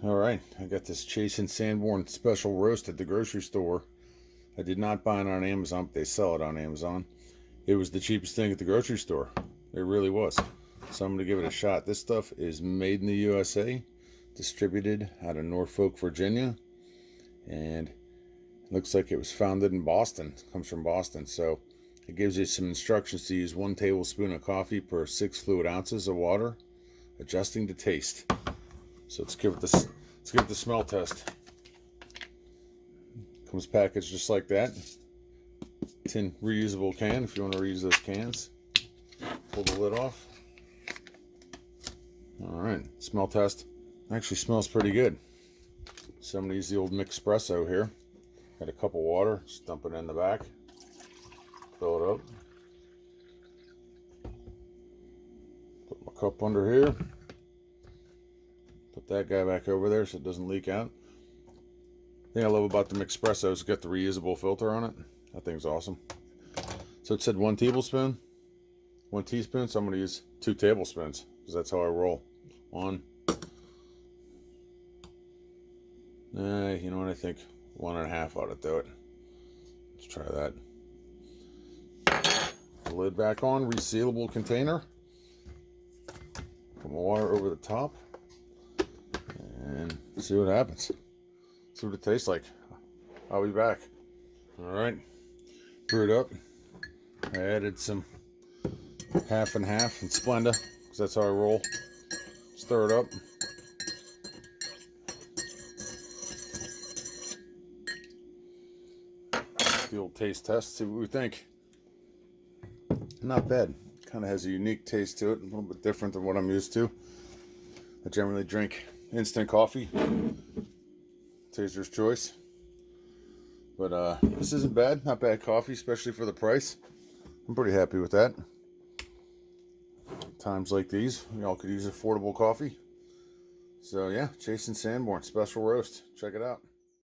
Alright, I got this Chasing Sandborn special roast at the grocery store. I did not buy it on Amazon, but they sell it on Amazon. It was the cheapest thing at the grocery store. It really was. So I'm going to give it a shot. This stuff is made in the USA, distributed out of Norfolk, Virginia, and it looks like it was founded in Boston. It comes from Boston, so it gives you some instructions to use 1 tablespoon of coffee per 6 fluid ounces of water, adjusting to taste. So let's give it the smell test. Comes packaged just like that. Tin reusable can if you want to reuse those cans. Pull the lid off. Alright, smell test. Actually smells pretty good. So I'm going to use the old Mixpresso here. Got a cup of water, just dump it in the back. Fill it up. Put my cup under here. Put that guy back over there so it doesn't leak out. The thing I love about the Mixpresso is it's got the reusable filter on it. That thing's awesome. So it said 1 tablespoon, 1 teaspoon, so I'm going to use 2 tablespoons because that's how I roll. You know what, I think 1.5 ought to do it. Let's try that. The lid back on, resealable container. Put my water over the top and see what happens. See what it tastes like. I'll be back. Alright, brewed up. I added some half and half and Splenda because that's how I roll. Stir it up. The old taste test, see what we think. Not bad. Kind of has a unique taste to it, a little bit different than what I'm used to. I generally drink instant coffee. Taster's choice. But this isn't bad. Not bad coffee, especially for the price. I'm pretty happy with that. Times like these, we all could use affordable coffee. So yeah, Chasing Sandborn special roast. Check it out.